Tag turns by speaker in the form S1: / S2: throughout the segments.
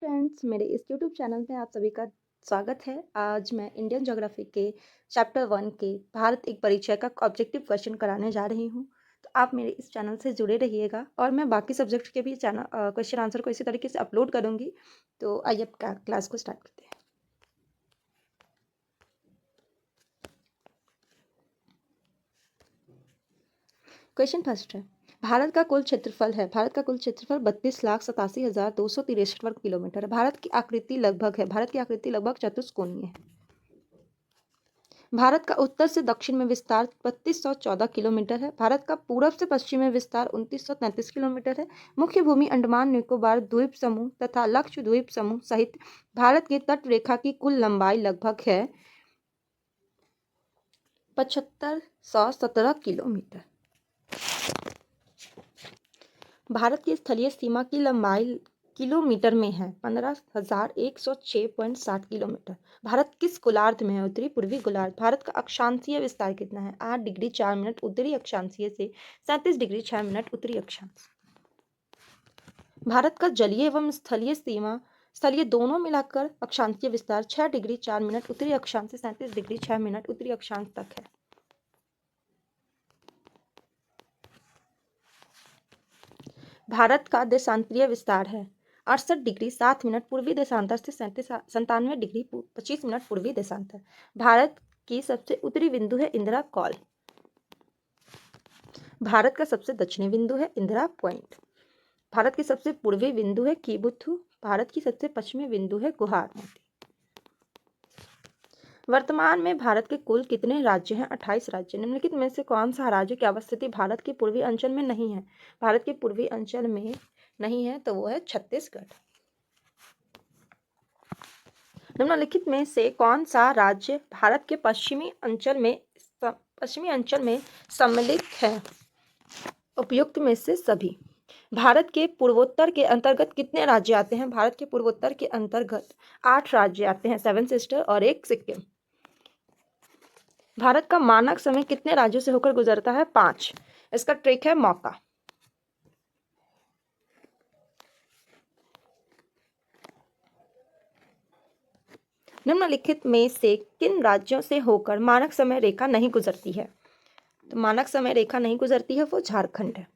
S1: Friends, मेरे इस YouTube channel में आप सभी का स्वागत है। आज मैं इंडियन ज्योग्राफी के चैप्टर 1 के भारत एक परिचय का ऑब्जेक्टिव क्वेश्चन कराने जा रही हूँ। तो आप मेरे इस चैनल से जुड़े रहिएगा और मैं बाकी सब्जेक्ट के भी चैनल क्वेश्चन आंसर को इसी तरीके से अपलोड करूँगी। तो आइए अब क्लास को स्टार्ट करते हैं। क्वेश्चन फर्स्ट है, भारत का कुल क्षेत्रफल 32,87,82,263 वर्ग किलोमीटर है। भारत की आकृति लगभग चतुष्कोणीय है। भारत का उत्तर से दक्षिण में विस्तार 3214 किलोमीटर है। भारत का पूर्व से पश्चिम में विस्तार 2933 किलोमीटर है। मुख्य भूमि अंडमान निकोबार द्वीप समूह तथा लक्षद्वीप समूह सहित भारत की तट रेखा की कुल लंबाई लगभग है 7517 किलोमीटर। भारत की स्थलीय सीमा की लंबाई किलोमीटर में है 15,106.60 किलोमीटर। भारत किस गोलार्ध में है? उत्तरी पूर्वी गोलार्ध। भारत का अक्षांशीय विस्तार कितना है? 8 डिग्री 4 मिनट उत्तरी अक्षांशीय से 37 डिग्री 6 मिनट उत्तरी अक्षांश। भारत का जलीय एवं स्थलीय दोनों मिलाकर अक्षांशीय विस्तार 6 डिग्री 4 मिनट उत्तरी अक्षांश से 37 डिग्री 6 मिनट उत्तरी अक्षांश तक है। भारत का देशांतरीय विस्तार है 68 डिग्री 7 मिनट पूर्वी देशांतर से 97 डिग्री 25 मिनट पूर्वी देशांतर। भारत की सबसे उत्तरी बिंदु है इंदिरा कॉल। भारत का सबसे दक्षिणी बिंदु है इंदिरा पॉइंट। भारत की सबसे पूर्वी बिंदु है कीबुथु। भारत की सबसे पश्चिमी बिंदु है गुहार मोती। वर्तमान में भारत के कुल कितने राज्य हैं? 28 राज्य। निम्नलिखित में से कौन सा राज्य की अवस्थिति भारत के पूर्वी अंचल में नहीं है? भारत के पूर्वी अंचल में नहीं है तो वो है छत्तीसगढ़। निम्नलिखित में से कौन सा राज्य भारत के पश्चिमी अंचल में सम्मिलित है? उपयुक्त में से सभी। भारत के पूर्वोत्तर के अंतर्गत कितने राज्य आते हैं? भारत के पूर्वोत्तर के अंतर्गत 8 राज्य आते हैं, 7 सिस्टर और एक सिक्किम। भारत का मानक समय कितने राज्यों से होकर गुजरता है? 5। इसका ट्रिक है मौका। निम्नलिखित में से किन राज्यों से होकर मानक समय रेखा नहीं गुजरती है? तो मानक समय रेखा नहीं गुजरती है वो झारखंड है।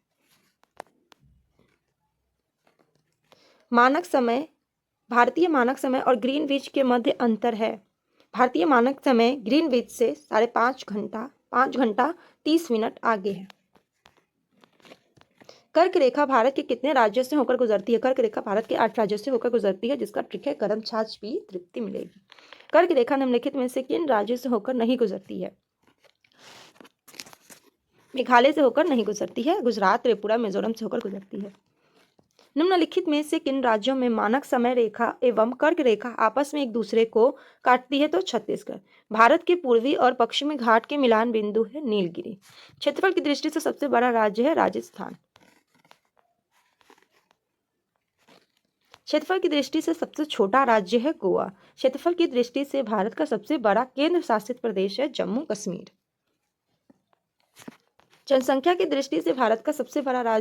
S1: भारतीय मानक समय और ग्रीनविच के मध्य अंतर है। भारतीय मानक समय ग्रीनविच से 5 घंटा 30 मिनट आगे है। कर्क रेखा भारत के कितने राज्यों से होकर गुजरती है? कर्क रेखा भारत के 8 राज्यों से होकर गुजरती है, जिसका ट्रिक है गर्म छाछ पी तृप्ति मिलेगी। कर्क रेखा निम्नलिखित में से किन राज्यों से होकर नहीं गुजरती है? मेघालय से होकर नहीं गुजरती है, गुजरात, त्रिपुरा, मिजोरम से होकर गुजरती है। निम्नलिखित में से किन राज्यों में मानक समय रेखा एवं कर्क रेखा आपस में एक दूसरे को काटती है? तो छत्तीसगढ़। भारत के पूर्वी और पश्चिमी घाट के मिलान बिंदु है नीलगिरी। क्षेत्रफल की दृष्टि से सबसे बड़ा राज्य है राजस्थान। क्षेत्रफल की दृष्टि से सबसे छोटा राज्य है गोवा। क्षेत्रफल की दृष्टि से भारत का सबसे बड़ा केंद्र शासित प्रदेश है जम्मू कश्मीर। जनसंख्या की दृष्टि से भारत का सबसे बड़ा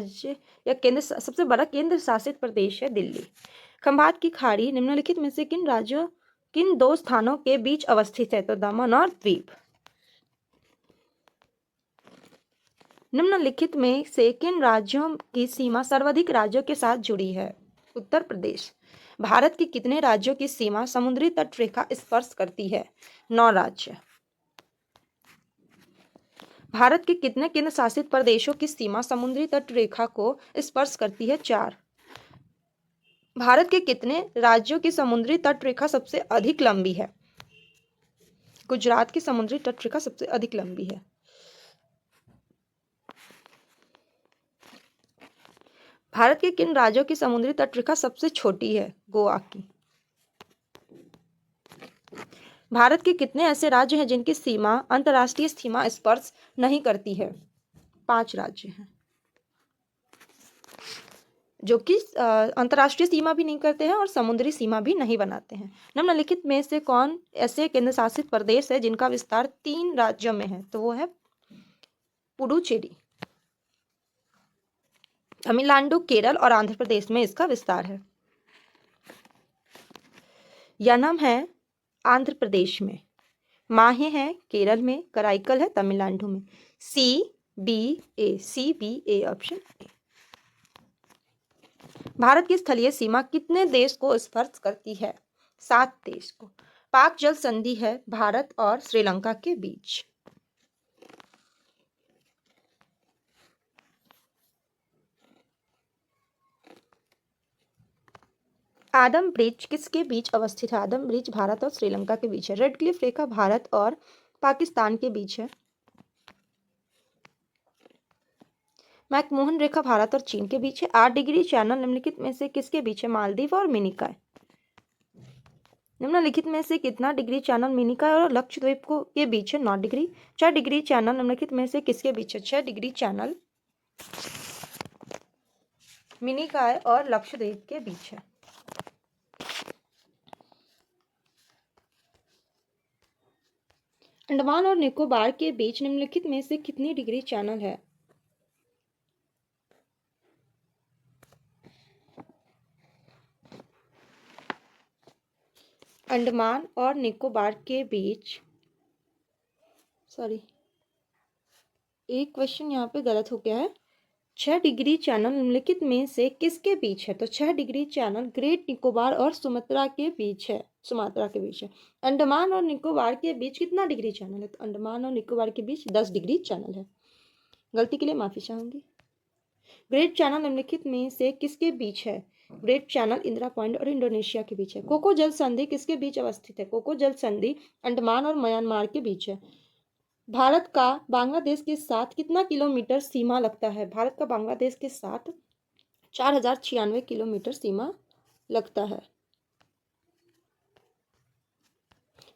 S1: केंद्र शासित प्रदेश है दिल्ली। खंभात की खाड़ी निम्नलिखित में से किन 2 स्थानों के बीच अवस्थित है? तो दमन और द्वीप। निम्नलिखित में से किन राज्यों की सीमा सर्वाधिक राज्यों के साथ जुड़ी है? उत्तर प्रदेश। भारत के कितने राज्यों की सीमा समुद्री तट रेखा स्पर्श करती है? 9 राज्य। भारत के कितने केंद्र शासित प्रदेशों की सीमा समुद्री तट रेखा को स्पर्श करती है? 4। भारत के कितने राज्यों की समुद्री तट रेखा सबसे अधिक लंबी है? गुजरात की समुद्री तट रेखा सबसे अधिक लंबी है। भारत के किन राज्यों की समुद्री तट रेखा सबसे छोटी है? गोवा की। भारत के कितने ऐसे राज्य हैं जिनकी सीमा अंतर्राष्ट्रीय सीमा स्पर्श नहीं करती है? 5 राज्य हैं जो कि अंतर्राष्ट्रीय सीमा भी नहीं करते हैं और समुद्री सीमा भी नहीं बनाते हैं। निम्नलिखित में से कौन ऐसे केंद्र शासित प्रदेश है जिनका विस्तार 3 राज्यों में है? तो वो है पुडुचेरी। तमिलनाडु, केरल और आंध्र प्रदेश में इसका विस्तार है। यनम है आंध्र प्रदेश में, माहे है केरल में, कराईकल है तमिलनाडु में। CBA option A. भारत की स्थलीय सीमा कितने देश को स्पर्श करती है? 7 देश को। पाक जल संधि है भारत और श्रीलंका के बीच। आदम ब्रिज किसके बीच अवस्थित है? आदम ब्रिज भारत और श्रीलंका के बीच है। रेड क्लिफ रेखा भारत और पाकिस्तान के बीच है। मैकमोहन रेखा भारत और चीन के बीच है। 8 डिग्री चैनल निम्नलिखित में से किसके बीच है? मालदीव और मिनिकॉय। निम्नलिखित में से कितना डिग्री चैनल मिनिकॉय और लक्षद्वीप को के बीच है? 9 डिग्री। 6 डिग्री चैनल निम्नलिखित में से किसके बीच है? 6 डिग्री चैनल मिनिकॉय और लक्षद्वीप के बीच है। अंडमान और निकोबार के बीच निम्नलिखित में से कितनी डिग्री चैनल है? अंडमान और निकोबार के बीच, सॉरी एक क्वेश्चन यहाँ पे गलत हो गया है। 6 डिग्री चैनल निम्नलिखित में से किसके बीच है? तो 6 डिग्री चैनल ग्रेट निकोबार और सुमात्रा के बीच है। अंडमान और निकोबार के बीच कितना डिग्री चैनल है? तो अंडमान और निकोबार के बीच 10 डिग्री चैनल है। गलती के लिए माफी चाहूंगी। ग्रेट चैनल निम्नलिखित में से किसके बीच है? ग्रेट चैनल इंदिरा पॉइंट और इंडोनेशिया के बीच है। कोको जल संधि किसके बीच अवस्थित है? कोको जल संधि अंडमान और म्यांमार के बीच है। भारत का बांग्लादेश के साथ कितना किलोमीटर सीमा लगता है? भारत का बांग्लादेश के साथ 4096 किलोमीटर सीमा लगता है।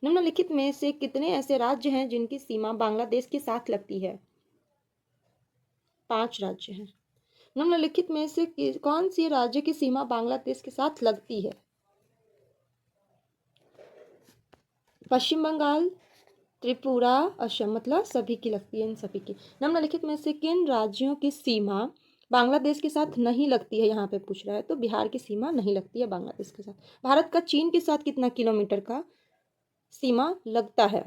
S1: निम्नलिखित में से कितने ऐसे राज्य हैं जिनकी सीमा बांग्लादेश के साथ लगती है? 5 राज्य हैं। निम्नलिखित में से कौन सी राज्य की सीमा बांग्लादेश के साथ लगती है? पश्चिम बंगाल, त्रिपुरा, असम, मतलब सभी की लगती है, इन सभी की। निम्नलिखित में से किन राज्यों की सीमा बांग्लादेश के साथ नहीं लगती है? यहाँ पे पूछ रहा है, तो बिहार की सीमा नहीं लगती है बांग्लादेश के साथ। भारत का चीन के साथ कितना किलोमीटर का सीमा लगता है?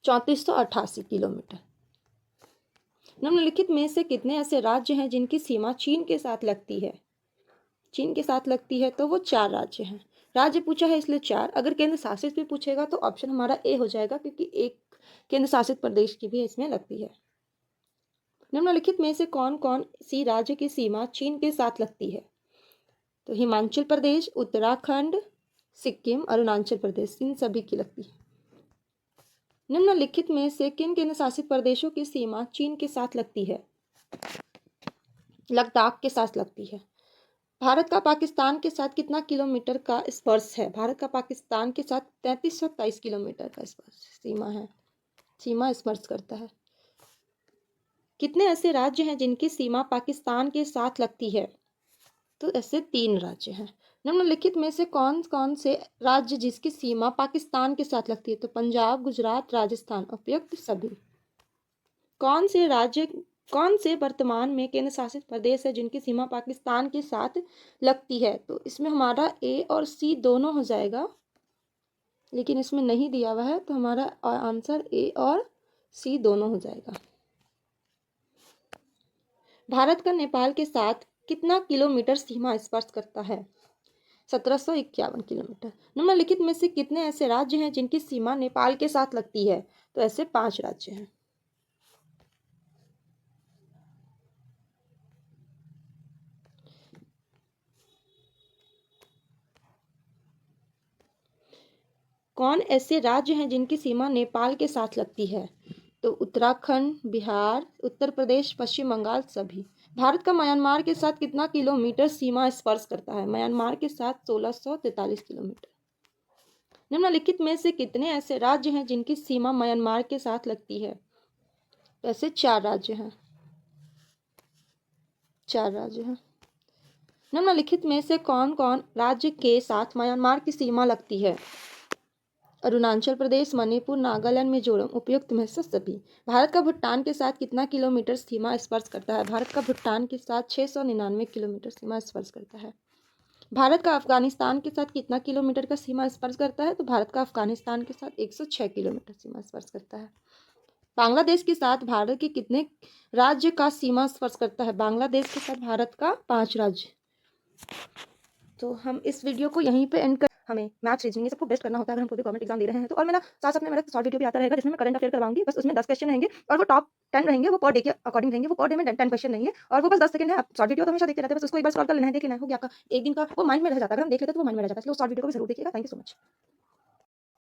S1: 3488 किलोमीटर। निम्नलिखित में से कितने ऐसे राज्य हैं जिनकी सीमा चीन के साथ लगती है? चीन के साथ लगती है तो वो 4 राज्य हैं। राज्य पूछा है इसलिए 4। अगर केंद्र शासित भी पूछेगा तो ऑप्शन हमारा ए हो जाएगा, क्योंकि एक केंद्र शासित प्रदेश की भी इसमें लगती है। निम्नलिखित में से कौन कौन सी राज्य की सीमा चीन के साथ लगती है? तो हिमाचल प्रदेश, उत्तराखंड, सिक्किम, अरुणाचल प्रदेश, इन सभी की लगती है। निम्नलिखित में से किन केंद्र शासित प्रदेशों की सीमा चीन के साथ लगती है? लद्दाख के साथ लगती है। भारत का पाकिस्तान के साथ कितना किलोमीटर का स्पर्श है? भारत का पाकिस्तान के साथ 3327 किलोमीटर का सीमा स्पर्श करता है। कितने ऐसे राज्य हैं जिनकी सीमा पाकिस्तान के साथ लगती है? तो ऐसे 3 राज्य हैं। निम्नलिखित में से कौन कौन से राज्य जिसकी सीमा पाकिस्तान के साथ लगती है? तो पंजाब, गुजरात, राजस्थान, उपयुक्त सभी। कौन से वर्तमान में केंद्र शासित प्रदेश है जिनकी सीमा पाकिस्तान के साथ लगती है? तो इसमें हमारा ए और सी दोनों हो जाएगा, लेकिन इसमें नहीं दिया हुआ है, तो हमारा आंसर ए और सी दोनों हो जाएगा। भारत का नेपाल के साथ कितना किलोमीटर सीमा स्पर्श करता है? 1751 किलोमीटर। निम्नलिखित में से कितने ऐसे राज्य हैं जिनकी सीमा नेपाल के साथ लगती है? तो ऐसे 5 राज्य हैं। कौन ऐसे राज्य हैं जिनकी सीमा नेपाल के साथ लगती है? तो उत्तराखंड, बिहार, उत्तर प्रदेश, पश्चिम बंगाल, सभी। भारत का म्यांमार के साथ कितना किलोमीटर सीमा स्पर्श करता है? म्यांमार के साथ 1643 किलोमीटर। निम्नलिखित में से कितने ऐसे राज्य हैं जिनकी सीमा म्यांमार के साथ लगती है? ऐसे 4 राज्य हैं। 4 राज्य हैं। निम्नलिखित में से कौन कौन राज्य के साथ म्यांमार की सीमा लगती है? अरुणाचल प्रदेश, मणिपुर, नागालैंड, मिजोरम, उपयुक्त में से सभी। भारत का भूटान के साथ कितना किलोमीटर सीमा स्पर्श करता है? भारत का भूटान के साथ 699 किलोमीटर सीमा स्पर्श करता है। भारत का अफगानिस्तान के साथ कितना किलोमीटर का सीमा स्पर्श करता है? तो भारत का अफगानिस्तान के साथ 106 किलोमीटर सीमा स्पर्श करता है। बांग्लादेश के साथ भारत के कितने राज्य का सीमा स्पर्श करता है? बांग्लादेश के साथ भारत का 5 राज्य। तो हम इस वीडियो को यहीं पे एंड कर। हमें मैथ्स रीजनिंग ये सबको बेस्ट करना होता है अगर हम कोई भी गवर्नमेंट एग्जाम दे रहे हैं तो। और मेरा साथ साथ में मेरा शॉर्ट वीडियो भी आता रहेगा जिसमें मैं करंट अफेयर करवाऊंगी। बस उसमें 10 क्वेश्चन रहेंगे और वो टॉप 10 रहेंगे, वो पर डे के अकॉर्डिंग रहेंगे, वो पर डे में 10 क्वेश्चन रहेंगे और वो बस 10 सेकंड है। आप शॉर्ट वीडियो तो हमेशा देखते रहते हैं, बस उसको एक बार सॉल्व कर लेना है, देखना है, हो गया आपका एक दिन का, वो माइंड में रह जाता है। अगर हम देख लेते हैं तो वो माइंड में रह जाता है, इसलिए उस शॉर्ट वीडियो को भी जरूर देखिएगा। Thank you so much.